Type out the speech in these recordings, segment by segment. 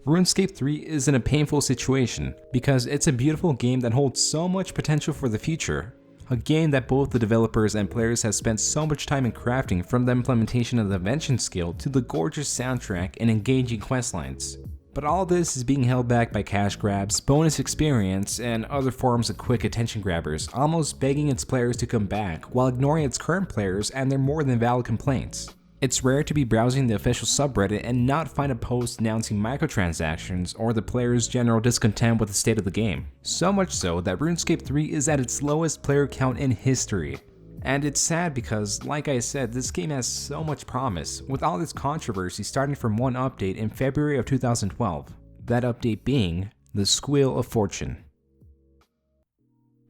RuneScape 3 is in a painful situation because it's a beautiful game that holds so much potential for the future. A game that both the developers and players have spent so much time in crafting, from the implementation of the invention skill to the gorgeous soundtrack and engaging questlines. But all this is being held back by cash grabs, bonus experience, and other forms of quick attention grabbers, almost begging its players to come back while ignoring its current players and their more than valid complaints. It's rare to be browsing the official subreddit and not find a post announcing microtransactions or the players' general discontent with the state of the game. So much so that RuneScape 3 is at its lowest player count in history. And it's sad because, like I said, this game has so much promise, with all this controversy starting from one update in February of 2012. That update being the Squeal of Fortune.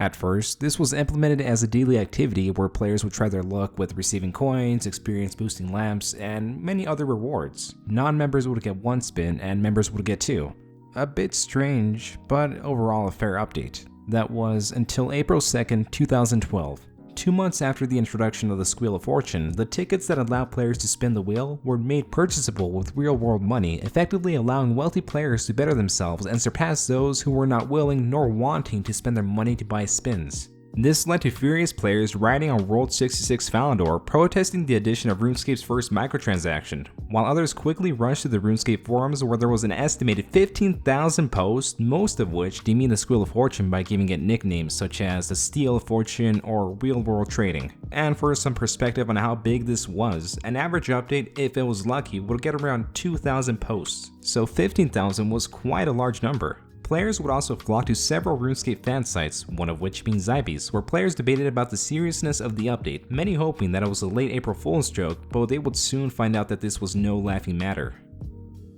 At first, this was implemented as a daily activity where players would try their luck with receiving coins, experience boosting lamps, and many other rewards. Non-members would get 1 spin and members would get 2. A bit strange, but overall a fair update. That was until April 2nd, 2012. 2 months after the introduction of the Squeal of Fortune, the tickets that allow players to spin the wheel were made purchasable with real-world money, effectively allowing wealthy players to better themselves and surpass those who were not willing nor wanting to spend their money to buy spins. This led to furious players rioting on World 66 Falandor protesting the addition of RuneScape's first microtransaction, while others quickly rushed to the RuneScape forums where there was an estimated 15,000 posts, most of which demeaned the Squeal of Fortune by giving it nicknames such as the Steal of Fortune or Real World Trading. And for some perspective on how big this was, an average update, if it was lucky, would get around 2,000 posts, so 15,000 was quite a large number. Players would also flock to several RuneScape fan sites, one of which being Zybees, where players debated about the seriousness of the update, many hoping that it was a late April Fool's joke, but they would soon find out that this was no laughing matter.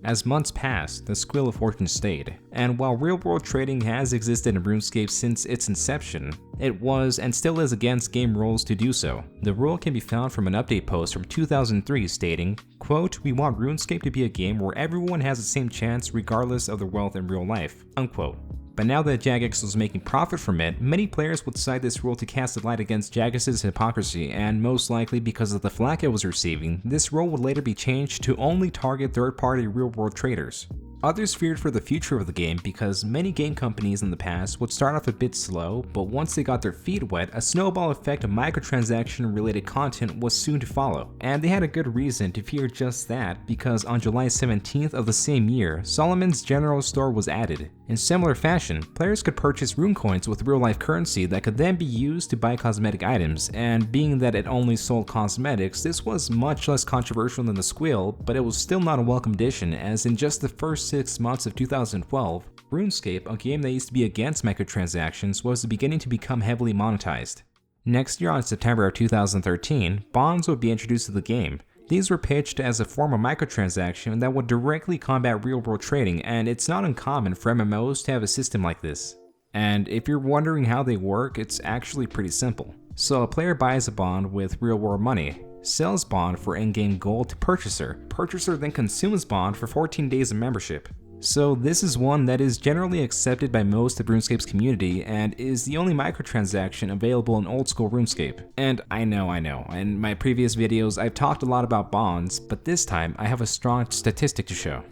As months passed, the Squeal of Fortune stayed, and while real-world trading has existed in RuneScape since its inception, it was and still is against game rules to do so. The rule can be found from an update post from 2003 stating, quote, "We want RuneScape to be a game where everyone has the same chance regardless of their wealth in real life," unquote. But now that Jagex was making profit from it, many players would cite this rule to cast a light against Jagex' hypocrisy, and most likely because of the flack it was receiving, this rule would later be changed to only target third-party real-world traders. Others feared for the future of the game because many game companies in the past would start off a bit slow, but once they got their feet wet, a snowball effect of microtransaction-related content was soon to follow. And they had a good reason to fear just that, because on July 17th of the same year, Solomon's General Store was added. In similar fashion, players could purchase rune coins with real-life currency that could then be used to buy cosmetic items, and being that it only sold cosmetics, this was much less controversial than the Squeal, but it was still not a welcome addition, as in just the first 6 months of 2012, RuneScape, a game that used to be against microtransactions, was beginning to become heavily monetized. Next year on September of 2013, bonds would be introduced to the game. These were pitched as a form of microtransaction that would directly combat real-world trading, and it's not uncommon for MMOs to have a system like this. And if you're wondering how they work, it's actually pretty simple. So a player buys a bond with real-world money, sells bond for in-game gold to purchaser. Purchaser then consumes bond for 14 days of membership. So this is one that is generally accepted by most of RuneScape's community and is the only microtransaction available in old school RuneScape. And I know, in my previous videos I've talked a lot about bonds, but this time I have a strong statistic to show.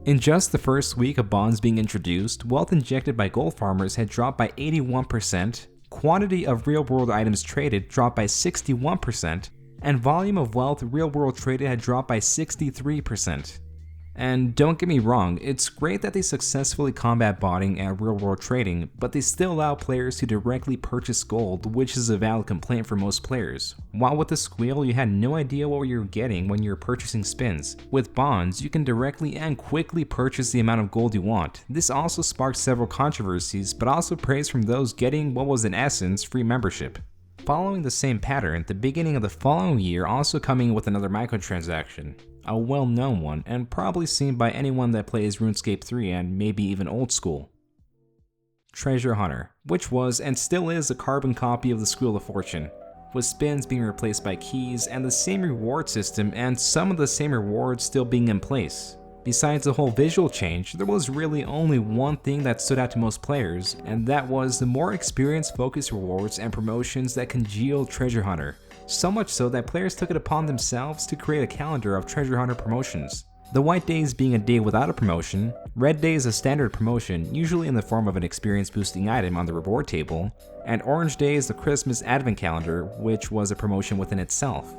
In just the first week of bonds being introduced, wealth injected by gold farmers had dropped by 81%, quantity of real-world items traded dropped by 61%, and volume of wealth real-world traded had dropped by 63%. And don't get me wrong, it's great that they successfully combat botting and real-world trading, but they still allow players to directly purchase gold, which is a valid complaint for most players. While with the Squeal, you had no idea what you were getting when you were purchasing spins. With bonds, you can directly and quickly purchase the amount of gold you want. This also sparked several controversies, but also praise from those getting what was in essence free membership. Following the same pattern, the beginning of the following year also coming with another microtransaction. A well-known one, and probably seen by anyone that plays RuneScape 3 and maybe even old school. Treasure Hunter, which was and still is a carbon copy of the Squeal of Fortune, with spins being replaced by keys and the same reward system and some of the same rewards still being in place. Besides the whole visual change, there was really only one thing that stood out to most players, and that was the more experience-focused rewards and promotions that congealed Treasure Hunter. So much so that players took it upon themselves to create a calendar of Treasure Hunter promotions. The White Days being a day without a promotion, Red Day is a standard promotion, usually in the form of an experience boosting item on the reward table, and Orange Day is the Christmas Advent Calendar, which was a promotion within itself.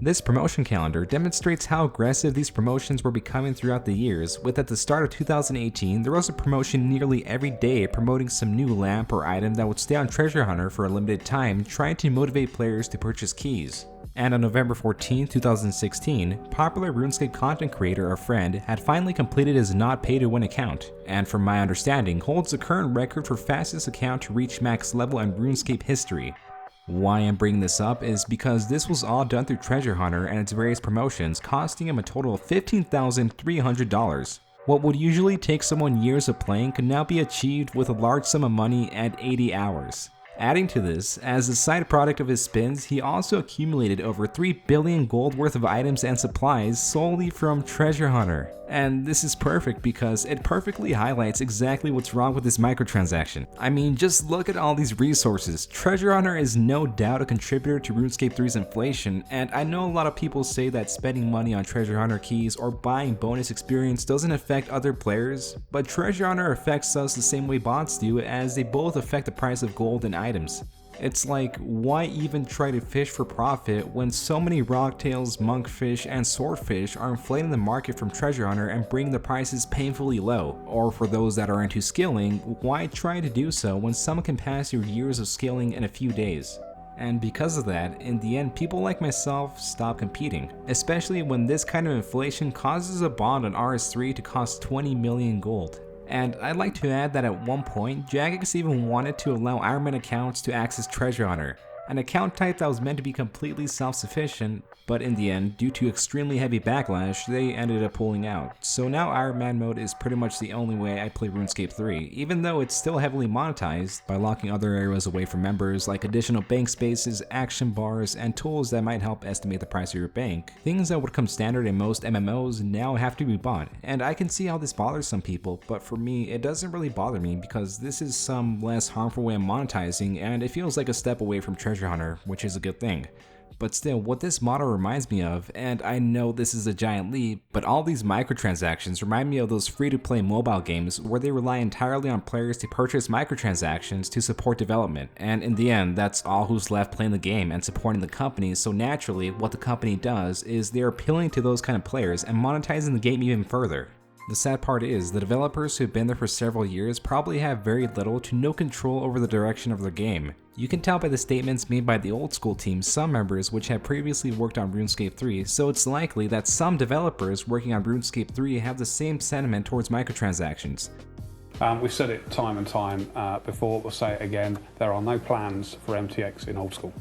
This promotion calendar demonstrates how aggressive these promotions were becoming throughout the years, with at the start of 2018 there was a promotion nearly every day promoting some new lamp or item that would stay on Treasure Hunter for a limited time, trying to motivate players to purchase keys. And on November 14, 2016, popular RuneScape content creator or friend had finally completed his not pay to win account, and from my understanding holds the current record for fastest account to reach max level in RuneScape history. Why I'm bringing this up is because this was all done through Treasure Hunter and its various promotions, costing him a total of $15,300. What would usually take someone years of playing could now be achieved with a large sum of money at 80 hours. Adding to this, as a side product of his spins, he also accumulated over 3 billion gold worth of items and supplies solely from Treasure Hunter. And this is perfect because it perfectly highlights exactly what's wrong with this microtransaction. I mean, just look at all these resources. Treasure Hunter is no doubt a contributor to RuneScape 3's inflation, and I know a lot of people say that spending money on Treasure Hunter keys or buying bonus experience doesn't affect other players, but Treasure Hunter affects us the same way bots do, as they both affect the price of gold and items. It's like, why even try to fish for profit when so many rocktails, monkfish, and swordfish are inflating the market from Treasure Hunter and bringing the prices painfully low? Or for those that are into scaling, why try to do so when someone can pass your years of scaling in a few days? And because of that, in the end, people like myself stop competing, especially when this kind of inflation causes a bond on RS3 to cost 20 million gold. And I'd like to add that at one point, Jagex even wanted to allow Ironman accounts to access Treasure Hunter, an account type that was meant to be completely self-sufficient, but in the end, due to extremely heavy backlash, they ended up pulling out. So now Iron Man mode is pretty much the only way I play RuneScape 3, even though it's still heavily monetized by locking other areas away from members like additional bank spaces, action bars, and tools that might help estimate the price of your bank. Things that would come standard in most MMOs now have to be bought, and I can see how this bothers some people, but for me, it doesn't really bother me because this is some less harmful way of monetizing, and it feels like a step away from Treasure Hunter, which is a good thing. But still, what this model reminds me of, and I know this is a giant leap, but all these microtransactions remind me of those free-to-play mobile games where they rely entirely on players to purchase microtransactions to support development, and in the end, that's all who's left playing the game and supporting the company, so naturally, what the company does is they're appealing to those kind of players and monetizing the game even further. The sad part is, the developers who've been there for several years probably have very little to no control over the direction of their game. You can tell by the statements made by the old school team, some members which had previously worked on RuneScape 3, so it's likely that some developers working on RuneScape 3 have the same sentiment towards microtransactions. We've said it time and time before, we'll say it again, there are no plans for MTX in old school.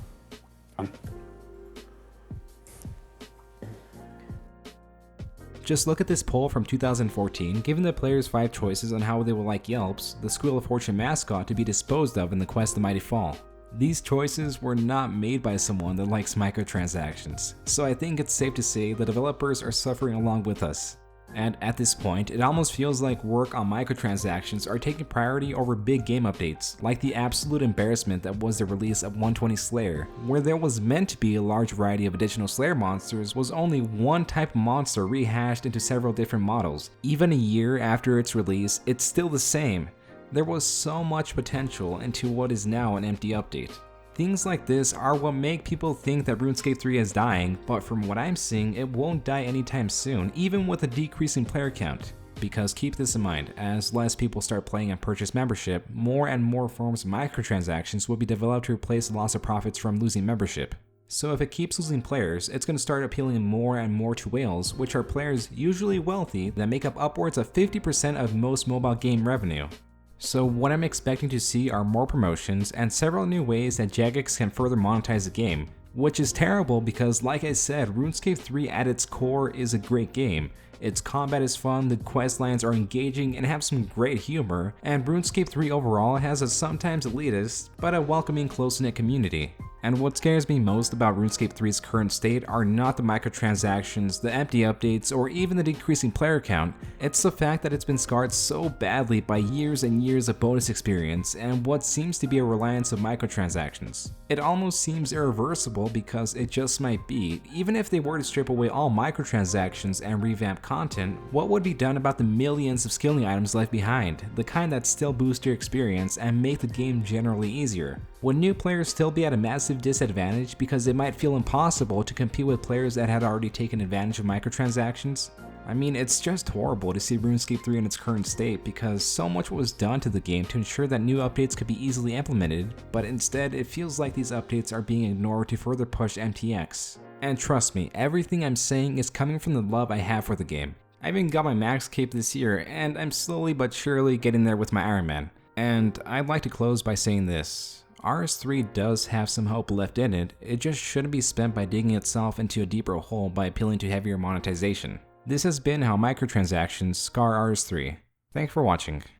Just look at this poll from 2014, giving the players 5 choices on how they would like Yelps, the Squeal of Fortune mascot, to be disposed of in the quest The Mighty Fall. These choices were not made by someone that likes microtransactions, so I think it's safe to say the developers are suffering along with us. And at this point, it almost feels like work on microtransactions are taking priority over big game updates, like the absolute embarrassment that was the release of 120 Slayer, where there was meant to be a large variety of additional Slayer monsters, was only one type of monster rehashed into several different models. Even a year after its release, it's still the same. There was so much potential into what is now an empty update. Things like this are what make people think that RuneScape 3 is dying, but from what I'm seeing, it won't die anytime soon, even with a decreasing player count. Because keep this in mind, as less people start playing and purchase membership, more and more forms of microtransactions will be developed to replace the loss of profits from losing membership. So if it keeps losing players, it's going to start appealing more and more to whales, which are players usually wealthy that make up upwards of 50% of most mobile game revenue. So what I'm expecting to see are more promotions and several new ways that Jagex can further monetize the game, which is terrible because like I said, RuneScape 3 at its core is a great game. Its combat is fun, the quest lines are engaging and have some great humor, and RuneScape 3 overall has a sometimes elitist, but a welcoming close-knit community. And what scares me most about RuneScape 3's current state are not the microtransactions, the empty updates, or even the decreasing player count. It's the fact that it's been scarred so badly by years and years of bonus experience and what seems to be a reliance of microtransactions. It almost seems irreversible because it just might be. Even if they were to strip away all microtransactions and revamp content, what would be done about the millions of skilling items left behind, the kind that still boost your experience and make the game generally easier? Would new players still be at a massive disadvantage because it might feel impossible to compete with players that had already taken advantage of microtransactions? I mean, it's just horrible to see RuneScape 3 in its current state because so much was done to the game to ensure that new updates could be easily implemented, but instead it feels like these updates are being ignored to further push MTX. And trust me, everything I'm saying is coming from the love I have for the game. I even got my max cape this year, and I'm slowly but surely getting there with my Iron Man. And I'd like to close by saying this. RS3 does have some hope left in it, it just shouldn't be spent by digging itself into a deeper hole by appealing to heavier monetization. This has been how microtransactions scar RS3. Thanks for watching.